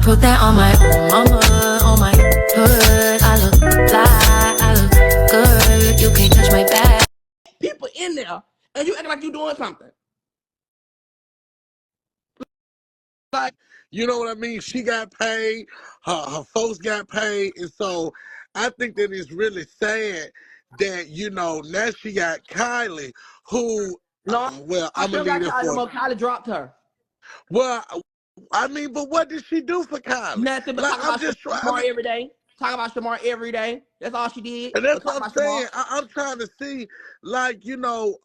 Put that on my own mama, on my hood. I look fly, I look good. You can't touch my back. People in there, and you act like you doing something. Like, you know what I mean? She got paid, her folks got paid, and so I think that it's really sad that, you know, now she got Kylie, who, No, well, I I'm still gonna leave got that Kylie no for, more. Kylie dropped her. well, I mean, but what did she do for Kylie? Nothing but Like, talk I'm about just trying, I Shamar mean, every day. Talk about Shamar every day. That's all she did. and Was that's talk what I'm about Shamar. saying. I'm trying to see, like, you know,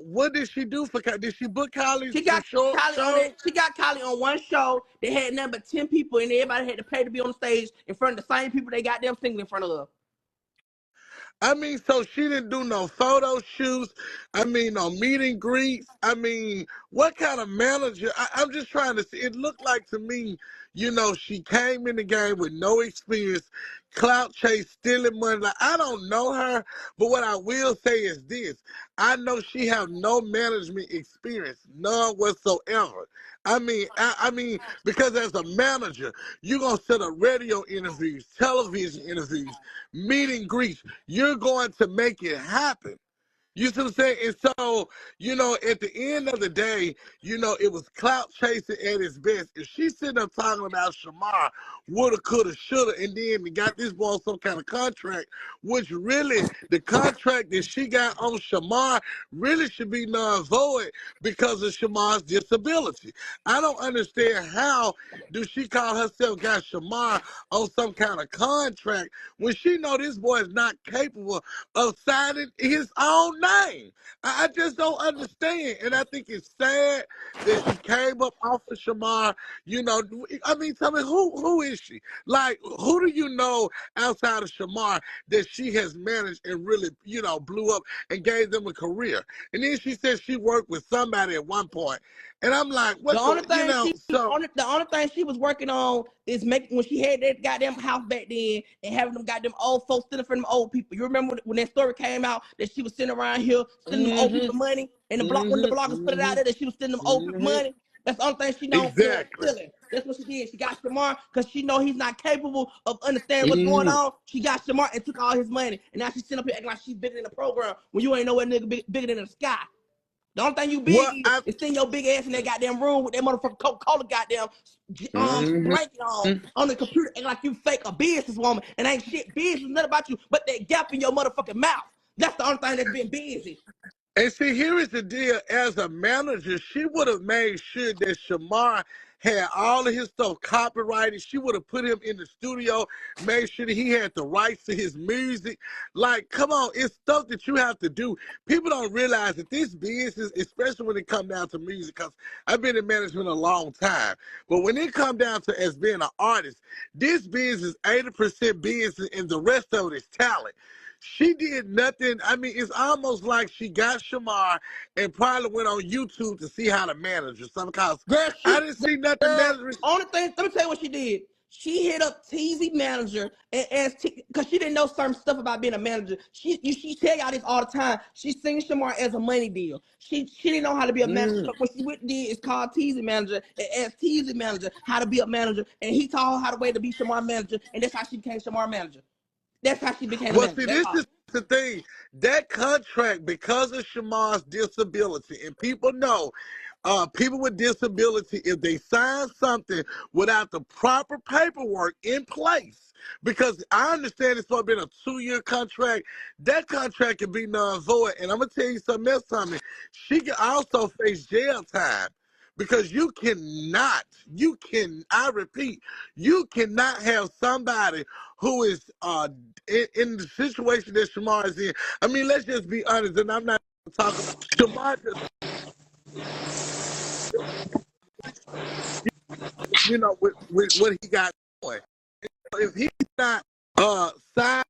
what did she do for Kylie? Did she book Kylie She for got Kylie on shows? it. She got Kylie on one show. They had nothing but 10 people, and everybody had to pay to be on the stage in front of the same people they got them singing in front of. I mean, so she didn't do no photo shoots. I mean, no meet and greets. I mean, what kind of manager? I'm just trying to see. It looked like to me, you know, she came in the game with no experience, clout chase, stealing money. Like, I don't know her, but what I will say is this: I know she have no management experience, none whatsoever. I mean, because as a manager, you're gonna set up radio interviews, television interviews, meet and greets. You're going to make it happen. You see what I'm saying? And so, you know, at the end of the day, you know, it was clout chasing at its best. If she's sitting up talking about Shamar, woulda, coulda, shoulda, and then got this boy some kind of contract, which really, the contract that she got on Shamar really should be non-void because of Shamar's disability. I don't understand how do she call herself got Shamar on some kind of contract when she know this boy is not capable of signing his own name. I just don't understand. And I think it's sad that she came up off of Shamar. You know, I mean, tell me, who is she? Like, who do you know outside of Shamar that she has managed and really, you know, blew up and gave them a career? And then she said she worked with somebody at one point. And I'm like, The what only the, you thing know, she so. only the only thing she was working on is making when she had that goddamn house back then and having them goddamn old folks stealing from them old people. You remember when that story came out that she was sitting around here stealing them old Mm-hmm, people money and the block when the bloggers put it out mm-hmm, there that she was stealing them old people mm-hmm. money. That's the only thing she known for Exactly. stealing. That's what she did. She got Shamar because she know he's not capable of understanding what's going Mm-hmm. on. She got Shamar and took all his money. And now she's sitting up here acting like she's bigger than the program when you ain't know what nigga bigger than the sky. The only thing you big Well, is sitting your big ass in that goddamn room with that motherfucking Coca-Cola goddamn mm-hmm. blanket on the computer acting like you fake a businesswoman and ain't shit business, nothing about you, but that gap in your motherfucking mouth. That's the only thing that's been busy. And see, here is the deal. As a manager, she would have made sure that Shamar had all of his stuff copyrighted. She would have put him in the studio, made sure that he had the rights to his music. Like, come on, it's stuff that you have to do. People don't realize that this business, especially when it comes down to music, because I've been in management a long time. But when it comes down to as being an artist, this business is 80% business and the rest of it is talent. She did nothing. I mean, it's almost like she got Shamar and probably went on YouTube to see how to manage her. Some cause Girl, I didn't see nothing girl, management. only thing, let me tell you what she did. She hit up TZ manager and asked because she didn't know certain stuff about being a manager. She tell y'all this all the time. She seen Shamar as a money deal. She didn't know how to be a manager. Mm. So what she went and did is called TZ manager and asked TZ manager how to be a manager, and he taught her how to way to be Shamar manager, and that's how she became Shamar manager. That's how she became a Well, manager. see, That's this all. is the thing. That contract, because of Shamar's disability, and people know, people with disability, if they sign something without the proper paperwork in place, because I understand it's supposed to be a 2-year contract, that contract can be non-void. And I'm gonna tell you something else, Tommy. She can also face jail time. Because I repeat, you cannot have somebody who is in the situation that Shamar is in. I mean, let's just be honest, and I'm not talking about Shamar. You know, with what he got going. If he's not signed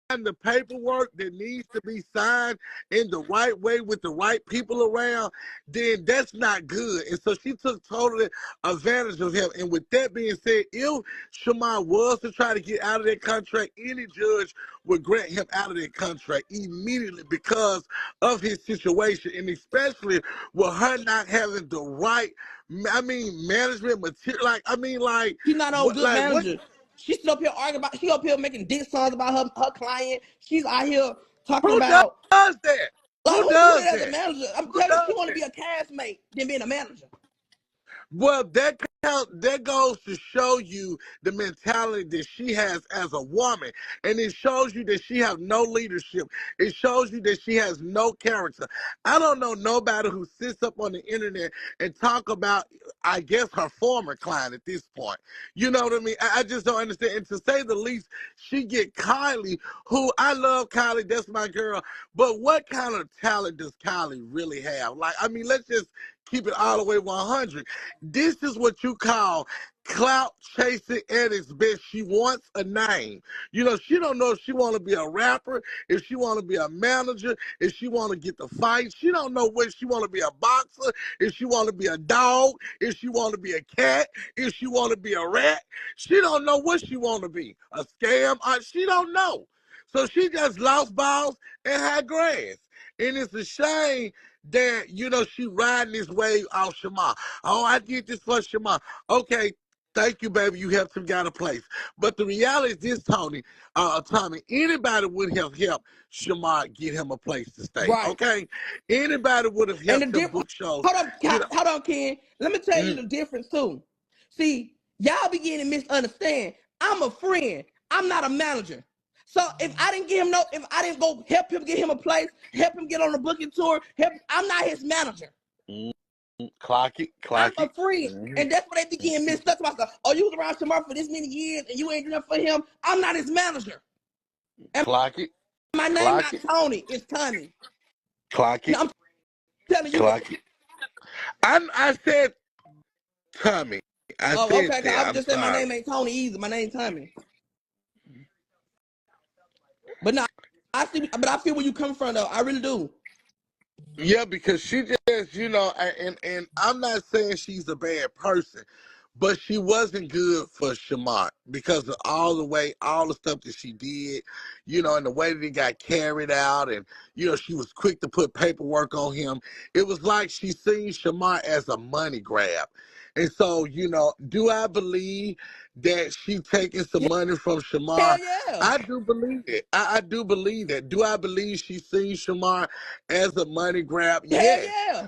the paperwork that needs to be signed in the right way with the right people around, then that's not good. And so she took totally advantage of him. And with that being said, if Shamar was to try to get out of that contract, any judge would grant him out of that contract immediately because of his situation, and especially with her not having the right, management material. She's not on good Like what? manager. She's still up here arguing about. She up here making dick songs about her client. She's out here talking Who about does that? like Who who does is as a that? manager. I'm Who telling you, she does want to that? be a castmate than being a manager. Well, that goes to show you the mentality that she has as a woman, and it shows you that she has no leadership. It shows you that she has no character. I don't know nobody who sits up on the internet and talk about, I guess, her former client at this point. You know what I mean? I just don't understand. And to say the least, she get Kylie, who I love Kylie. That's my girl. But what kind of talent does Kylie really have? Let's just keep it all the way 100. This is what you call clout chasing at its best. She wants a name. She don't know if she want to be a rapper, if she want to be a manager, if she want to get the fight. She don't know whether she want to be a boxer, if she want to be a dog, if she want to be a cat, if she want to be a rat. She don't know what she want to be. A scam? She don't know. So she just lost balls and had grass. And it's a shame that, she riding this wave off Shamar. Oh, I did this for Shamar. Okay, thank you, baby. You helped him get a place. But the reality is this, Tommy, anybody would have helped Shamar get him a place to stay. Right. Okay? Anybody would have And the helped him difference. book shows. Hold on, Ken. Let me tell you Mm, the difference too. See, y'all begin to misunderstand. I'm a friend. I'm not a manager. So if I didn't give him if I didn't go help him get him a place, help him get on the booking tour, I'm not his manager. mm, clock it, I'm clock a it. friend. Mhm, And that's what they begin mhm. missed up about. Oh, you was around Shamar for this many years and you ain't doing nothing for him. I'm not his manager. And Clock it, my name clock not it, Tony, it's Tommy. clock it, I'm telling you. clock it. I said Tommy. I Oh, said okay. I that. was I'm just saying my sorry. name ain't Tony either. My name's Tommy. But no, I feel where you come from though. I really do. Yeah, because she just, and I'm not saying she's a bad person, but she wasn't good for Shamar because of all the stuff that she did, and the way that it got carried out, and she was quick to put paperwork on him. It was like she seen Shamar as a money grab. And so, do I believe that she taking some Yeah, money from Shamar? hell yeah. I do believe it. I do believe that. Do I believe she seen Shamar as a money grab? Hell Yes. yeah.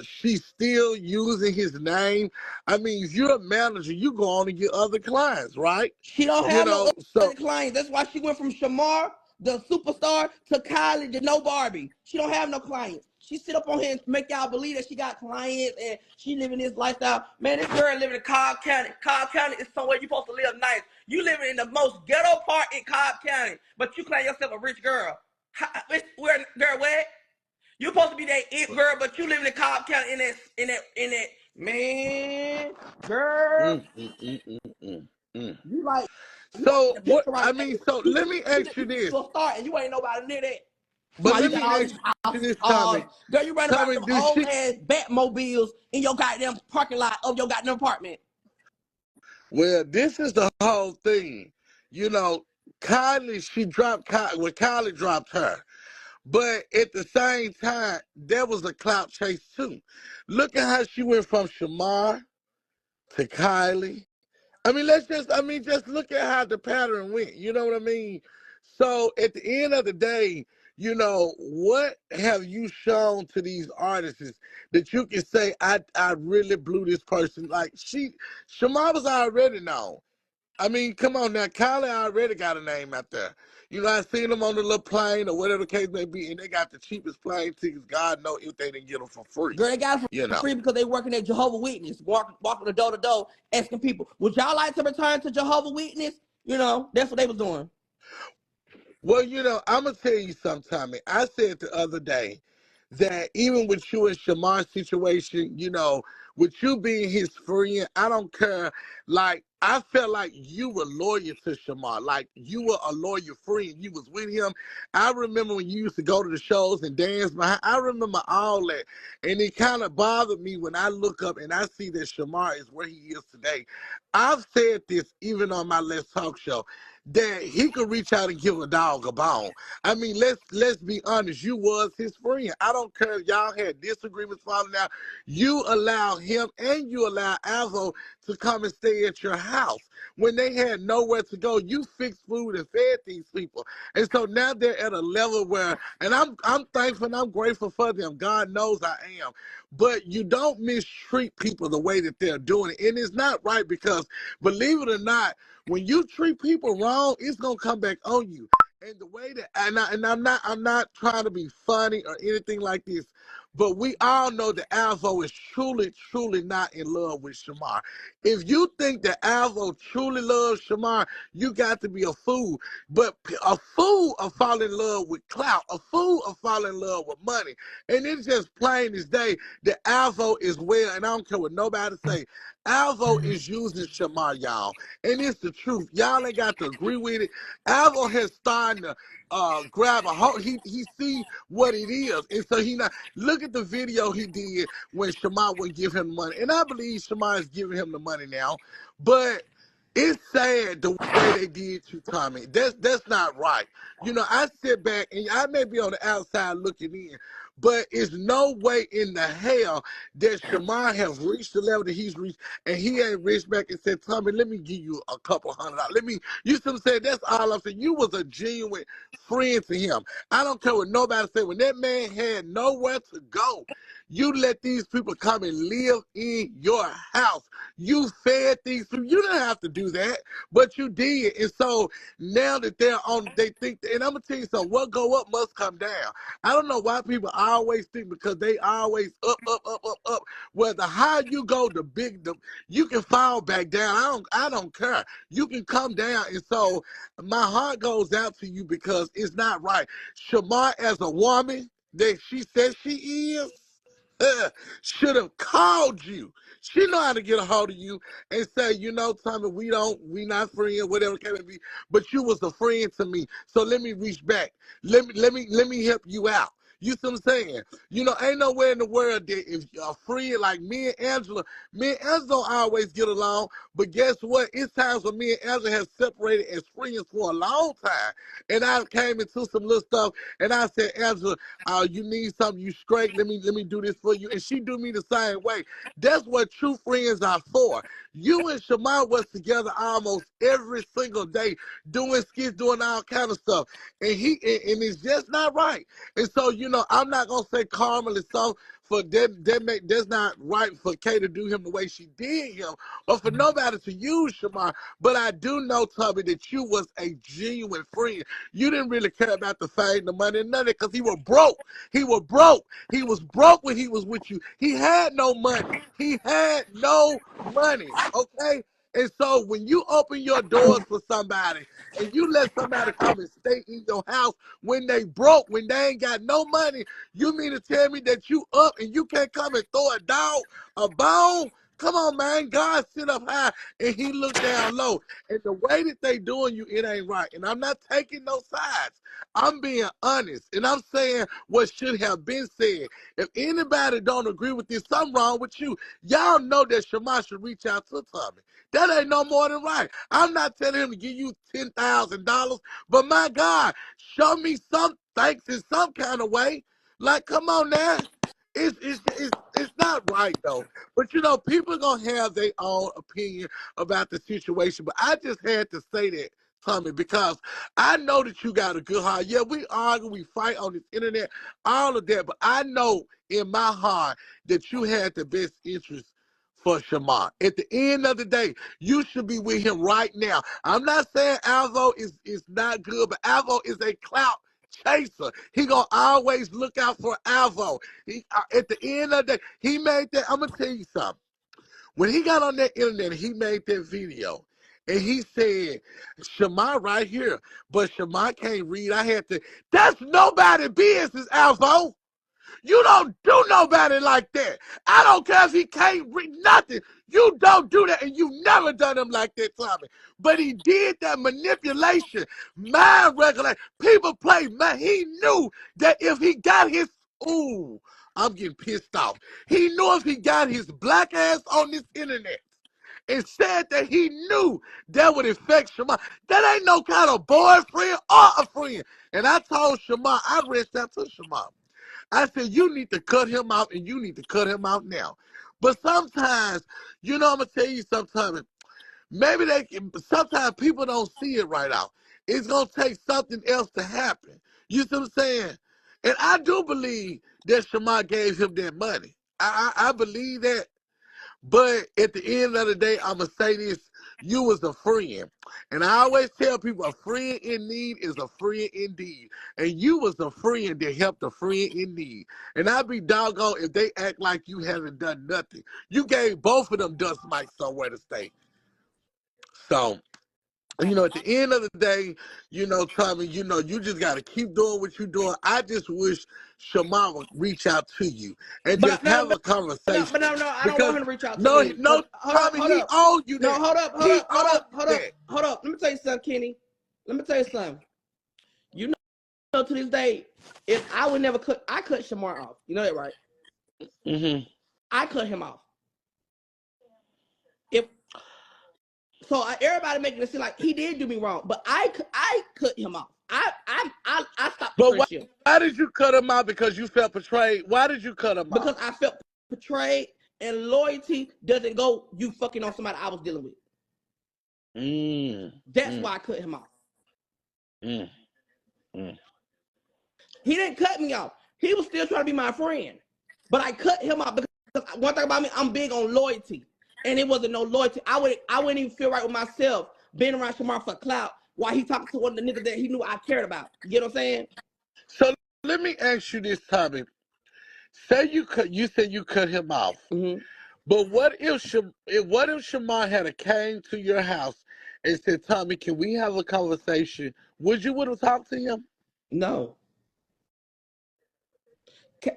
She's still using his name. If you're a manager, you go on and get other clients, right? She don't You have no know, other so clients. That's why she went from Shamar, the superstar, to Kylie, to no Barbie. She don't have no clients. She sit up on here and make y'all believe that she got clients and she living this lifestyle. Man, this girl living in Cobb County. Cobb County is somewhere you supposed to live nice. You living in the most ghetto part in Cobb County, but you claim yourself a rich girl. Girl, what? You supposed to be that it girl, but you living in Cobb County in that man, girl. mm, mm, mm, mm, mm, mm. You like you ain't So in the what? picture right now. So You let me ask you this. a star and you ain't nobody near that. But Somebody you let got me all ask these you house this, cars. Tommy. Girl, you running about Tommy, them do old she? ass Batmobiles in your goddamn parking lot of your goddamn apartment. Well, this is the whole thing. You know, Kylie, Kylie dropped her. But at the same time, there was a clout chase too. Look at how she went from Shamar to Kylie. Just look at how the pattern went. You know what I mean? So at the end of the day, what have you shown to these artists that you can say, I really blew this person? Like Shamar was already known. Come on now. Kylie already got a name out there. I seen them on the little plane or whatever the case may be, and they got the cheapest plane tickets. God knows if they didn't get them for free. Girl, they got it You for know. free because they working at Jehovah Witness, walking the door to door, asking people, would y'all like to return to Jehovah Witness? That's what they was doing. Well, I'm gonna tell you something, Tommy. I said the other day that even with you and Shamar's situation, with you being his friend, I don't care. Like, I felt like you were loyal to Shamar. Like, you were a loyal friend. You was with him. I remember when you used to go to the shows and dance behind. I remember all that. And it kind of bothered me when I look up and I see that Shamar is where he is today. I've said this even on my Let's Talk show, that he could reach out and give a dog a bone. I mean, let's be honest. You was his friend. I don't care if y'all had disagreements falling out. You allow him and you allow Alvo to come and stay at your house when they had nowhere to go. You fixed food and fed these people, and so now they're at a level where, and I'm thankful and I'm grateful for them. God knows I am. But you don't mistreat people the way that they're doing it, and it's not right because, believe it or not, when you treat people wrong, it's gonna come back on you. And the way that, I'm not trying to be funny or anything like this, but we all know that Alvo is truly, truly not in love with Shamar. If you think that Alvo truly loves Shamar, you got to be a fool. But a fool will fall in love with clout. A fool will fall in love with money. And it's just plain as day that Alvo is well, and I don't care what nobody say. Alvo is using Shamar, y'all. And it's the truth. Y'all ain't got to agree with it. Alvo has started to grab a hold. He see what it is. And so he not look at the video he did when Shamar would give him money. And I believe Shamar is giving him the money now. But it's sad the way they did you, Tommy. That's not right. I sit back and I may be on the outside looking in, but it's no way in the hell that Shamar has reached the level that he's reached, and he ain't reached back and said, Tommy, let me give you a couple $100. You see what I'm saying? That's all I'm saying. You was a genuine friend to him. I don't care what nobody said. When that man had nowhere to go, you let these people come and live in your house. You fed these people. You didn't have to do that, but you did. And so now that they're on, they think, and I'm going to tell you something, what go up must come down. I don't know why people always think because they always up, up, up, up, up. Well, the higher you go, you can fall back down. I don't care. You can come down. And so my heart goes out to you because it's not right. Shamar, as a woman that she says she is, should have called you. She know how to get a hold of you and say, Tommy, we not friends, whatever it can be. But you was a friend to me, so let me reach back. Let me help you out. You see what I'm saying? Ain't nowhere in the world that if a friend like me and Angela don't always get along. But guess what? It's times when me and Angela have separated as friends for a long time. And I came into some little stuff, and I said, Angela, you need something, you straight, let me do this for you. And she do me the same way. That's what true friends are for. You and Shamar was together almost every single day, doing skits, doing all kind of stuff. And it's just not right. And so, I'm not gonna say Carmel is so for that's not right for Kay to do him the way she did him, or for nobody to use Shamar. But I do know, Tubby, that you was a genuine friend. You didn't really care about the fame, the money, and none of it, because he was broke. He was broke. He was broke when he was with you. He had no money. He had no money. Okay? And so when you open your doors for somebody and you let somebody come and stay in your house when they broke, when they ain't got no money, you mean to tell me that you up and you can't come and throw a dog a bone? Come on, man. God sit up high and he look down low. And the way that they doing you, it ain't right. And I'm not taking no sides. I'm being honest. And I'm saying what should have been said. If anybody don't agree with this, something wrong with you. Y'all know that Shamar should reach out to Tommy. That ain't no more than right. I'm not telling him to give you $10,000, but my God, show me some thanks in some kind of way. Like, come on now. It's not right though. But people are gonna have their own opinion about the situation. But I just had to say that, Tommy, because I know that you got a good heart. Yeah, we argue, we fight on this internet, all of that. But I know in my heart that you had the best interest for Shamar. At the end of the day, you should be with him right now. I'm not saying Alvo is not good, but Alvo is a clout chaser. He gonna always look out for Alvo. At the end of the day, he made that. I'm gonna tell you something. When he got on that internet, he made that video. And he said, Shamar right here, but Shamar can't read. I had to. That's nobody business, Alvo. You don't do nobody like that. I don't care if he can't read nothing. You don't do that, and you never done him like that, Tommy. But he did that manipulation, mind regulation. People play, man. He knew that if he got his, ooh, I'm getting pissed off. He knew if he got his black ass on this internet and said that he knew that would affect Shamar. That ain't no kind of boyfriend or a friend. And I told Shamar, I reached out to Shamar. I said, you need to cut him out, and you need to cut him out now. But sometimes, I'm going to tell you sometimes, maybe sometimes people don't see it right out. It's going to take something else to happen. You see what I'm saying? And I do believe that Shamar gave him that money. I believe that. But at the end of the day, I'm going to say this. You was a friend. And I always tell people a friend in need is a friend indeed. And you was a friend that helped a friend in need. And I'd be doggone if they act like you haven't done nothing. You gave both of them dust mites somewhere to stay. So, at the end of the day, Tommy, you just got to keep doing what you're doing. I just wish Shamar would reach out to you and just But no, have a but no, conversation. but no, I don't Because, want him to reach out to no, me. no, Tommy, Hold he up. owed you No, that. hold up. He owed you that. Hold up. Let me tell you something, Kenny. Let me tell you something. You know, to this day, if I would never I cut Shamar off. You know that, right? Mm-hmm. I cut him off. If so, everybody making it seem like he did do me wrong, but I cut him off. I stopped the But friendship why did you cut him out? Because you felt betrayed. Why did you cut him because out? I felt betrayed, and loyalty doesn't go you fucking on somebody I was dealing with. That's why I cut him off. Mm, mm. He didn't cut me off. He was still trying to be my friend, but I cut him off because one thing about me, I'm big on loyalty, and it wasn't no loyalty. I wouldn't even feel right with myself being around Shamar for clout while he talking to one of the niggas that he knew I cared about. You get what I'm saying? So let me ask you this, Tommy. Say you said you cut him off. Mm-hmm. But what if Shamar had a came to your house and said, Tommy, can we have a conversation? Would you have talked to him? No.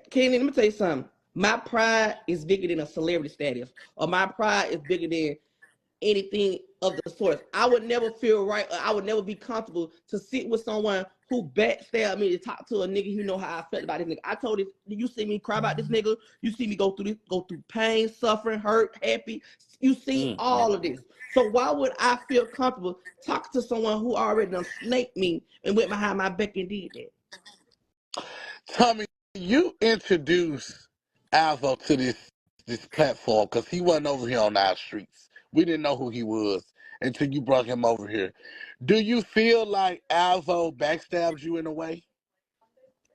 Kenny, let me tell you something. My pride is bigger than a celebrity status, or my pride is bigger than anything of the sort. I would never feel right, or I would never be comfortable to sit with someone who backstabbed me to talk to a nigga who know how I felt about this nigga. I told this, you see me cry about this nigga, you see me go through pain, suffering, hurt, happy. You see all of this. So why would I feel comfortable talking to someone who already done snaked me and went behind my back and did that? Tommy, you introduced Alvo to this platform because he wasn't over here on our streets. We didn't know who he was until you brought him over here. Do you feel like Alvo backstabbed you in a way?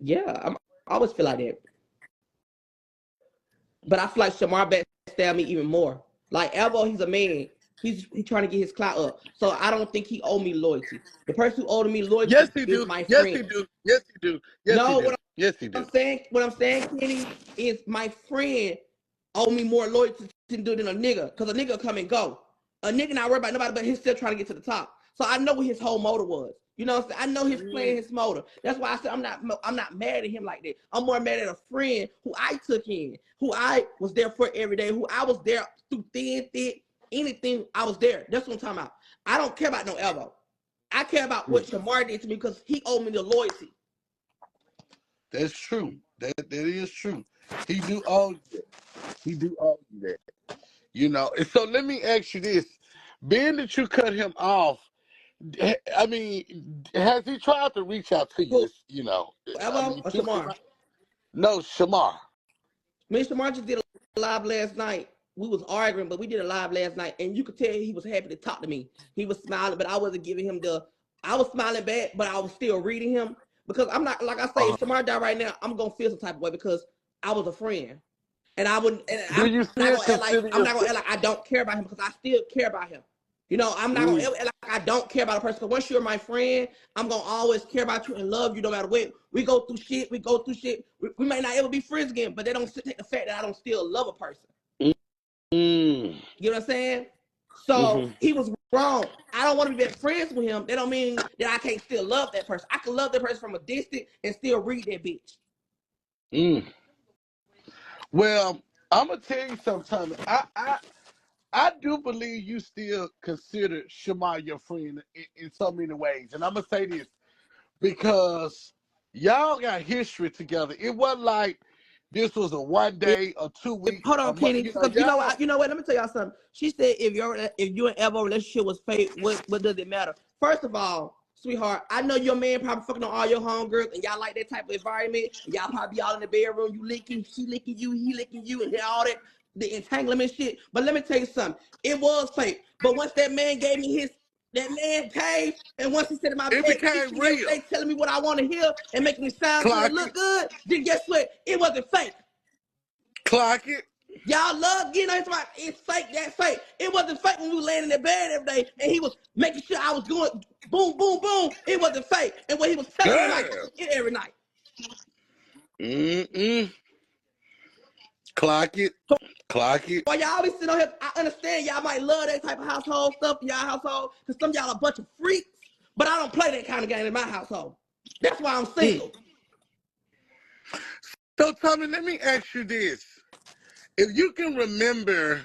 Yeah, I always feel like that. But I feel like Shamar backstabbed me even more. Like Elbo, he's a man. He's trying to get his clout up. So I don't think he owed me loyalty. The person who owed me Yes, loyalty he is do. my Yes, he friend. do. Yes, he do. Yes, he No, do. Yes, he do. what I'm saying, Kenny, is my friend owe me more loyalty to do than a nigga. Because a nigga come and go. A nigga not worried about nobody, but he's still trying to get to the top. So I know what his whole motive was. You know what I'm saying? I know his plan, his motive. That's why I said I'm not mad at him like that. I'm more mad at a friend who I took in, who I was there for every day, who I was there through thin, thick, anything, I was there. That's what I'm talking about. I don't care about no elbow. I care about what Shamar did to me because he owed me the loyalty. That's true. That is true. He do owe you that. He do owe you that. And so let me ask you this. Being that you cut him off, I mean, has he tried to reach out to you? Who? I Elbow mean, or to Shamar? no, Shamar. Me and Shamar just did a live last night. We was arguing, but we did a live last night, and you could tell he was happy to talk to me. He was smiling, but I wasn't giving him I was smiling back, but I was still reading him because I'm not, like I say, if Shamar died right now, I'm gonna feel some type of way because I was a friend, and I wouldn't. And Do you still consider I'm not gonna yourself? act like I don't care about him because I still care about him. I'm not gonna act like I don't care about a person. Because once you're my friend, I'm gonna always care about you and love you no matter what. We go through shit. We may not ever be friends again, but they don't take the fact that I don't still love a person. Mm. You know what I'm saying? So he was wrong. I don't want to be best friends with him. That don't mean that I can't still love that person. I can love that person from a distance and still read that bitch. Well, I'm gonna tell you something. I do believe you still consider Shema your friend in so many ways, and I'm gonna say this because y'all got history together. It wasn't like this was a one day or 2 weeks Hold a on, month. Kenny, You know, because y'all. you know what? Let me tell y'all something. She said if you and Evo relationship was fake, what does it matter? First of all, sweetheart, I know your man probably fucking on all your homegirls, and y'all like that type of environment, and y'all probably be all in the bedroom, you licking, she licking you, he licking you, and all that the entanglement shit. But let me tell you something. It was fake. But once that man gave me that man came, and once he said in my It bed each became and every real. day telling me what I want to hear and making me sound good and Clock it, look good, then guess what? It wasn't fake. clock it. Y'all love getting on his mind. It's fake, that's fake. It wasn't fake when we were laying in the bed every day and he was making sure I was going boom, boom, boom. It wasn't fake. And what he was telling me like Girl. every night. Mm-mm. Clock it, clock it. While y'all always sit on here, I understand y'all might love that type of household stuff in y'all household because some of y'all a bunch of freaks, but I don't play that kind of game in my household. That's why I'm Mm. single. So, Tommy, let me ask you this: if you can remember,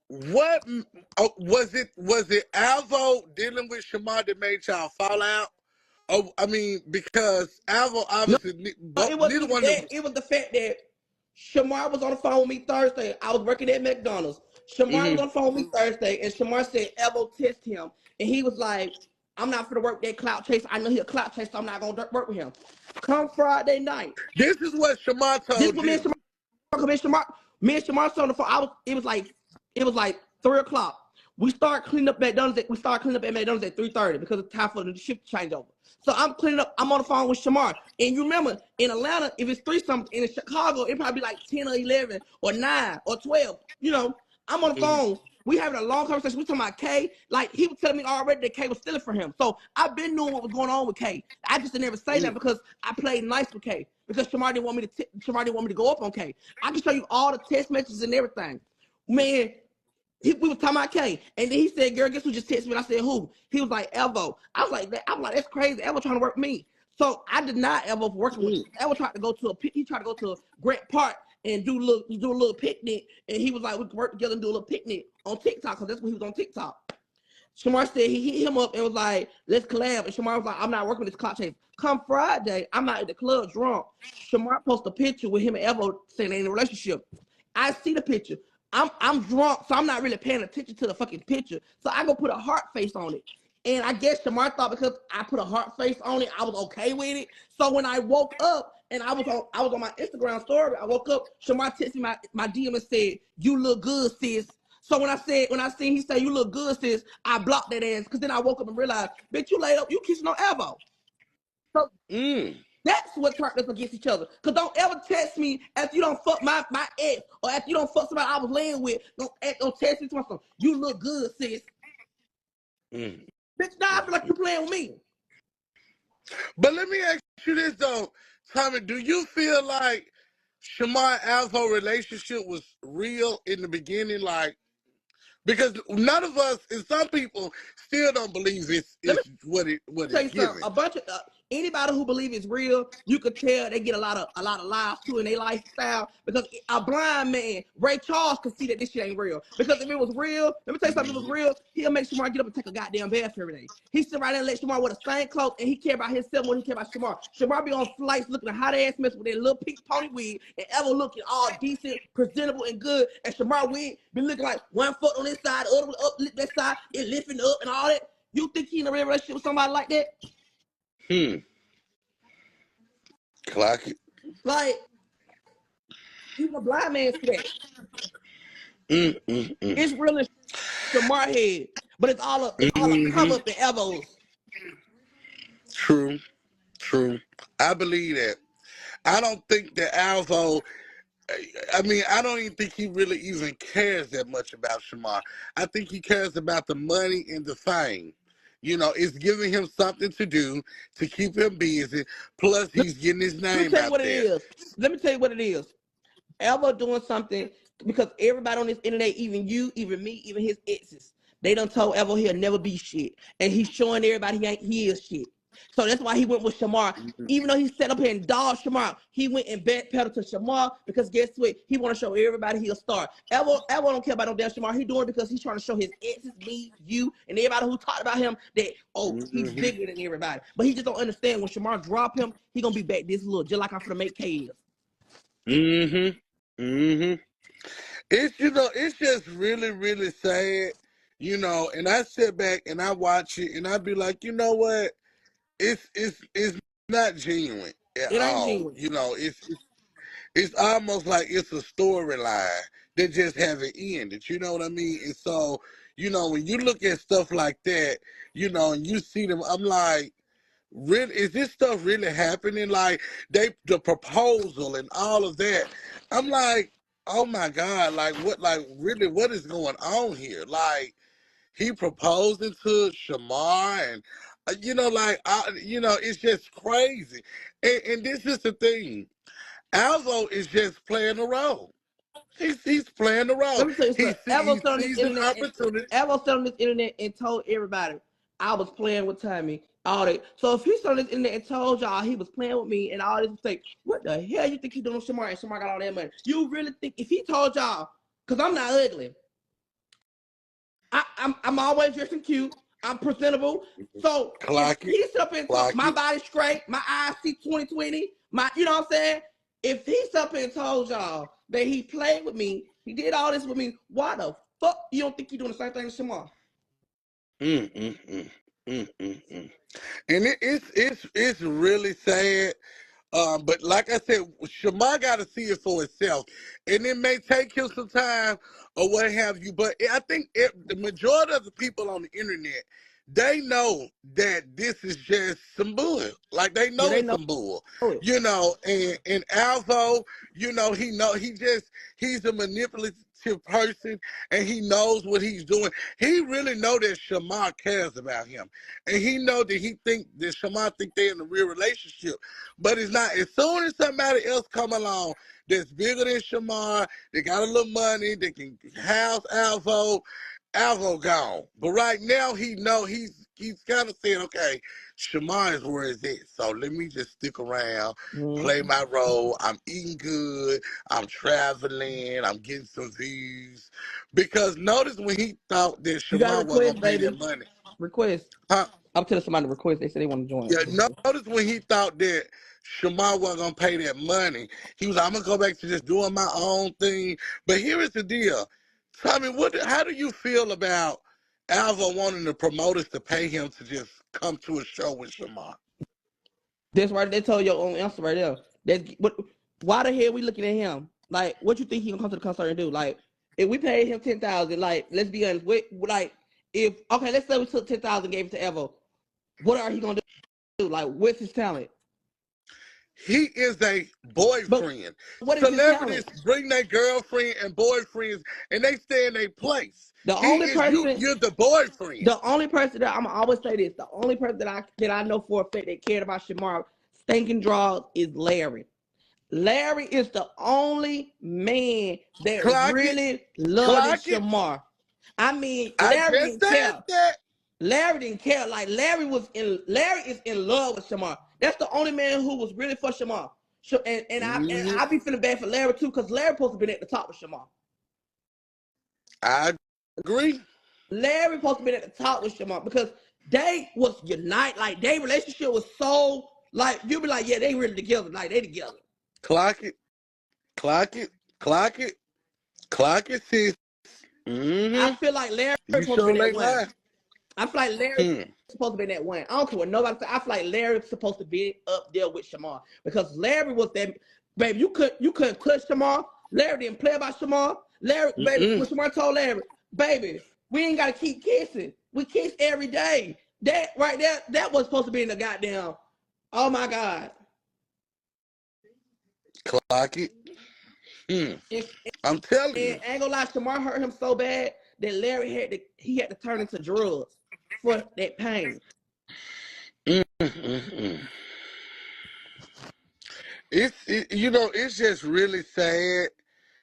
what was it? Was it Alvo dealing with Shamar that made y'all fall out? Oh, I mean, because Alvo No, obviously, it wasn't neither even one of that. them. It was the fact that Shamar was on the phone with me Thursday. I was working at McDonald's. Shamar was Mm-hmm. on the phone with me Thursday, and Shamar said Evo test him, and he was like, "I'm not gonna work that clout chase. I know he's a clout chase, so I'm not gonna work with him." Come Friday night, This is what Shamar this told what me and you. Shamar me and Shamar on the phone. It was like 3 o'clock. We start cleaning up McDonald's. We start cleaning up at McDonald's at 3:30 because it's time for the shift changeover. So I'm cleaning up. I'm on the phone with Shamar. And you remember in Atlanta, if it's three something, in Chicago, it probably be like 10 or 11 or 9 or 12. I'm on the Mm-hmm. phone. We having a long conversation. We talking about K. Like he was telling me already that K was stealing from him. So I've been knowing what was going on with K. I just didn't ever say that because I played nice with K. Because Shamar didn't want me to. Shamar didn't want me to go up on K. I can show you all the text messages and everything. Man, we was talking about K, and then he said, "Girl, guess who just texted me?" And I said, "Who?" He was like, "Evo." I was like, "That's crazy." Evo trying to work with me, so I did not Evo working with. Evo tried to go to he tried to go to Grant Park and do a little picnic, and he was like, "We could work together and do a little picnic on TikTok," because that's when he was on TikTok. Shamar said he hit him up and was like, "Let's collab." And Shamar was like, "I'm not working with this clock chase." Come Friday, I'm not at the club drunk. Shamar posted a picture with him and Evo saying they in a relationship. I see the picture. I'm drunk, so I'm not really paying attention to the fucking picture. So I go put a heart face on it. And I guess Shamar thought because I put a heart face on it, I was okay with it. So when I woke up and I was on my Instagram story, I woke up, Shamar texted me my DM and said, "You look good, sis." So when I seen he say "You look good, sis," I blocked that ass because then I woke up and realized, bitch, you laid up, you kissing on Evo. So Mm. that's what turned us against each other. Cause don't ever text me after you don't fuck my ex or after you don't fuck somebody I was laying with. Don't text me to myself. You look good, sis. Mm. Bitch, now I feel like you playing with me. But let me ask you this though, Tommy. Do you feel like Shamar Alvo relationship was real in the beginning? Like, because none of us, and some people still don't believe Let me it's what tell it's you something. giving. A bunch of anybody who believe it's real, you could tell they get a lot of lies too in their lifestyle. Because a blind man, Ray Charles, could see that this shit ain't real. Because if it was real, let me tell you something. If it was real, he'll make Shamar get up and take a goddamn bath every day. He sit right there and let Shamar wear the same clothes, and he care about himself more than he care about Shamar. Shamar be on flights looking a hot ass mess with that little pink pony wig, and ever looking all decent, presentable, and good. And Shamar wig be looking like one foot on this side, the other one up that side, it lifting up and all that. You think he in a real relationship with somebody like that? Hmm. Clock it. Like, even a blind man see that. Mm, mm, mm. It's real in Shamar head, but it's all a come Hmm. up in Evos. True. True. I believe that. I don't think that Alvo. I mean, I don't even think he really even cares that much about Shamar. I think he cares about the money and the fame. It's giving him something to do to keep him busy. Plus, he's getting his Let me name tell you out what it there. is. Let me tell you what it is. Ever doing something because everybody on this internet, even you, even me, even his exes, they done told Ever he'll never be shit, and he's showing everybody he is shit. So that's why he went with Shamar. Mhm. Even though he set up here and dogged Shamar, he went and backpedaled to Shamar because guess what? He want to show everybody he a star. Evo don't care about no damn Shamar. He doing it because he's trying to show his exes, me, you, and everybody who talked about him that, oh, he's Mhm. bigger than everybody. But he just don't understand when Shamar drop him, he gonna be back this little, just like I'm finna make K is. Mhm. Mhm. It's it's just really, really sad, and I sit back and I watch it and I be like, you know what? It's not genuine at It ain't all. genuine. It's almost like it's a storyline that just haven't ended. You know what I mean? And so, when you look at stuff like that, and you see them, I'm like, really, is this stuff really happening? Like the proposal and all of that. I'm like, oh my God, like what, like really, what is going on here? Like he proposing to Shamar, and it's just crazy. And this is the thing. Alvo is just playing a role. He's playing the role. Let me tell you He something. see, he sees an opportunity. Evo stood on this internet and told everybody I was playing with Tommy. All that. So if he stood on this internet and told y'all he was playing with me and all this mistake, what the hell you think he doing with Shamar and Shamar got all that money? You really think if he told y'all, because I'm not ugly, I'm always dressing cute. I'm presentable. So if Clock it, he's up and talk, clock my it. body's straight, my eyes see 2020, you know what I'm saying? If he's up and told y'all that he played with me, he did all this with me, why the fuck you don't think he doing the same thing as Shamar? Mm, mm, mm, mm, mm, mm. And it's really sad. But like I said, Shamar got to see it for itself, and it may take him some time or what have you. But I think the majority of the people on the internet, they know that this is just some bull. Like they Yeah, know they it's know some bull, it. And Alvo, he's a manipulative person, and he knows what he's doing. He really know that Shamar cares about him, and he know that Shamar think they're in a real relationship. But it's not. As soon as somebody else come along that's bigger than Shamar, they got a little money, they can house Alvo gone. But right now he know he's kind of saying, okay, Shamar is where it's at. So let me just stick around, play Mhm. my role. I'm eating good. I'm traveling. I'm getting some views. Because notice when he thought that You got a Shamar wasn't request, gonna pay that baby. money, Request. huh? I'm telling somebody to request. They said they want to join. Yeah, notice when he thought that Shamar wasn't gonna pay that money, he was like, I'm gonna go back to just doing my own thing. But here is the deal. Tell me, how do you feel about Alva wanting the promoters to pay him to just come to a show with Shamar? That's right. They told your own answer right there. That's what. Why the hell we looking at him? Like, what you think he gonna come to the concert and do? Like, if we paid him 10,000, like, let's be honest. Like, if okay, let's say we took 10,000, gave it to Evo. What are he gonna do? Like, what's his talent? He is a But boyfriend. what is his Celebrities talent? bring their girlfriend and boyfriends and they stay in their place. The He only is you, person, you're the boyfriend. the only person that I'm gonna always say this, the only person that I know for a fact that cared about Shamar stinking draws is Larry. Larry is the only man that Clock it, really loved clock it. Shamar. I mean, I Larry just didn't said care. that. Larry didn't care. Like Larry is in love with Shamar. That's the only man who was really for Shamar. And I be feeling bad for Larry too, because Larry supposed to be at the top with Shamar. I agree. Larry supposed to be at the top with Shamar because they was unite. Like their relationship was so like you be like, yeah, they really together. Like they together. Clock it, clock it, clock it, clock it, sis. I Mm-hmm. feel like Larry You supposed to be sure that ain't one. lying. I feel like Larry's Hmm. supposed to be that one. I don't care what nobody say. I feel like Larry's supposed to be up there with Shamar because Larry was that baby. You couldn't touch Shamar. Larry didn't play about Shamar. Larry, baby, Mm-mm. when Shamar told Larry, baby, we ain't gotta keep kissing. We kiss every day. That right there, that was supposed to be in the goddamn. Oh my God. Clock it. Hmm. And, I'm telling and you. I ain't gonna lie, Shamar hurt him so bad that Larry had to turn into drugs for that pain. Mm-mm-mm. It's just really sad.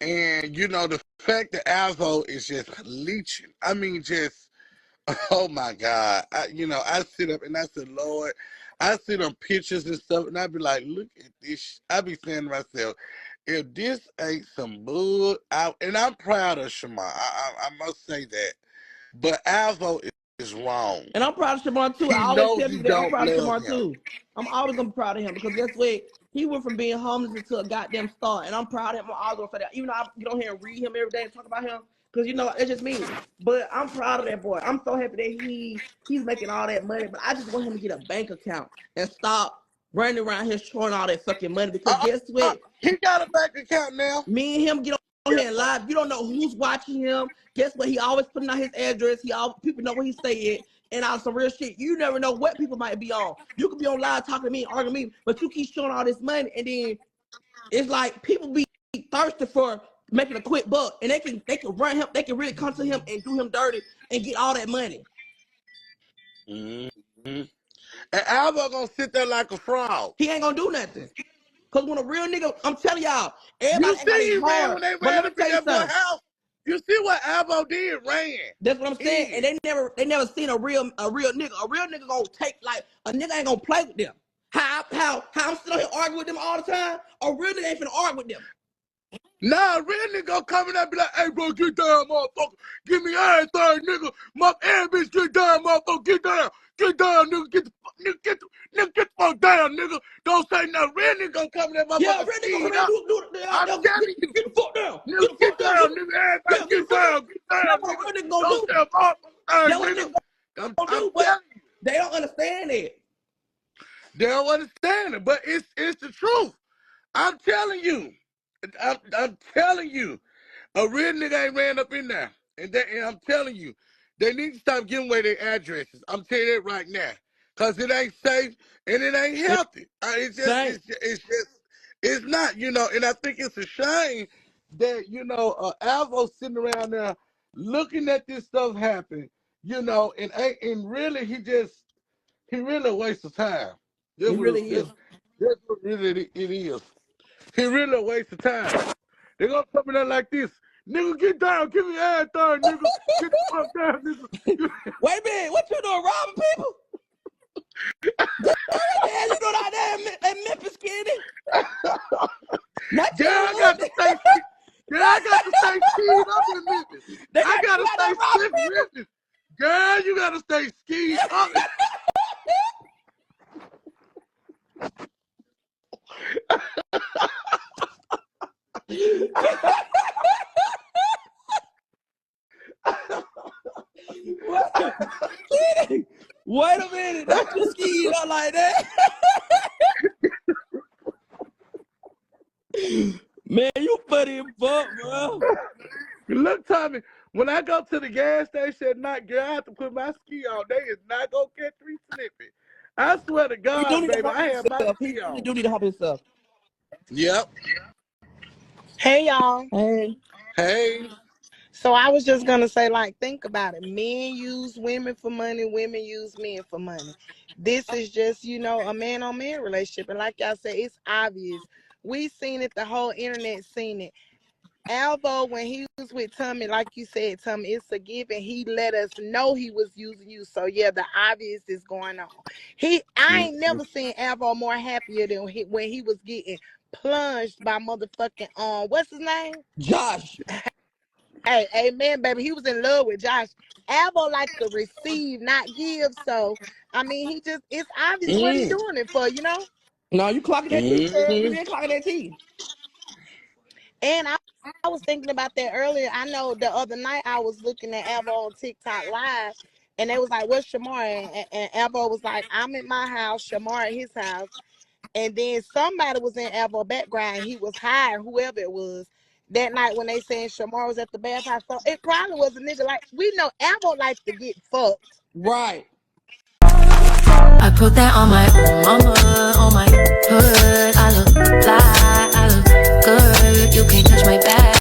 And the fact that Alvo is just leeching. I mean, just oh my God. I sit up and I said, Lord, I see them pictures and stuff, and I be like, look at this. I be saying to myself, if this ain't some bull, and I'm proud of Shamar. I must say that. But Alvo is wrong. And I'm proud of Shamar too. I He always knows tell you people that I'm don't proud of love Shamar him. too. I'm always gonna be proud of him because guess what? He went from being homeless into a goddamn star, and I'm proud of him. I'm always gonna say that. Even though I get on here and read him every day and talk about him, because you know it's just me. But I'm proud of that boy. I'm so happy that he's making all that money. But I just want him to get a bank account and stop running around here showing all that fucking money. Because guess what? He got a bank account now. Me and him get on here live. You don't know who's watching him. Guess what? He always putting out his address. He all people know where he stay at. And on some real shit, you never know what people might be on. You could be on live talking to me, arguing with me, but you keep showing all this money, and then it's like people be thirsty for making a quick buck, and they can run him, they can really come to him and do him dirty and get all that money. Mm-hmm. And Alvo gonna sit there like a frog. He ain't gonna do nothing. Cause when a real nigga, I'm telling y'all, You everybody act like see, they he ran hard. when they But let ran me up in tell you that boy something. house. You see what Alvo did? Ran. That's what I'm saying. And Did. they never seen a real nigga. A real nigga gonna take like a nigga ain't gonna play with them. How I'm sitting here arguing with them all the time. A real nigga ain't finna argue with them. Nah, real nigga coming up and be like, hey, bro, get down, motherfucker. Give me everything, nigga. My bitch, get down, motherfucker. Get down. Get down, nigga. Get the fuck down, nigga. Don't say nothing. Real nigga gonna come in that Yeah, motherfucker real nigga come speed in and up. do I'm telling you. get the fuck down. Get Nigga, the get fuck down, nigga. down, nigga. Everybody Yeah, get the fuck down. get down, That's what a nigga. real nigga gonna Don't do. say a motherfucker That's thing, what a nigga. nigga gonna I'm do, but telling you. they don't understand it. They don't understand it, but it's the truth. I'm telling you. I'm telling you. A real nigga ain't ran up in there. And I'm telling you, they need to stop giving away their addresses. I'm telling you that right now. Cause it ain't safe and it ain't healthy. Thank It's not, and I think it's a shame that, Alvo sitting around there looking at this stuff happen, and really he really a waste of time. It really is. That's what really it is. He really a waste of time. They gonna come in there like this. Nigga, get down. Give me everything, nigga. Get the fuck down, nigga. Wait a minute, what you doing, robbing people? Man, you doing out there in Memphis, Skinny? Not Girl, you. I got to stay. Girl, I got to stay skied up in Memphis. They I got you gotta out there stay robbing stiff in people. Memphis. Girl, you gotta stay skied up. Wait a minute, not you skiing up like that. Man, you funny as fuck, bro. Look, Tommy, when I go to the gas station at night, girl, I have to put my ski on. They is not gonna catch me slipping. I swear to He do God, need to baby, humble I have my himself. He ski really on. do need to humble himself. Yep. Hey y'all. Hey. Hey. So I was just gonna say, like, think about it. Men use women for money, women use men for money. This is just, a man on man relationship. And like y'all said, it's obvious. We seen it, the whole internet seen it. Alvo, when he was with Tommy, like you said, Tommy, it's a given. He let us know he was using you. So yeah, the obvious is going on. I ain't never seen Alvo more happier than when he was getting plunged by motherfucking what's his name? Josh. Hey, amen, baby. He was in love with Josh. Alvo like to receive, not give. So, I mean, it's obvious what he doing it for, No, you clocking that T, girl. You ain't clocking that T. And I was thinking about that earlier. I know the other night I was looking at Alvo on TikTok Live, and they was like, what's Shamar? And Alvo was like, I'm at my house, Shamar at his house. And then somebody was in Alvo background. He was high, whoever it was. That night when they saying Shamar was at the bathhouse, so it probably was a nigga like we know Alvo likes to get fucked. Right. I put that on my mama, on my hood. I look fly, I look good. You can't touch my bag.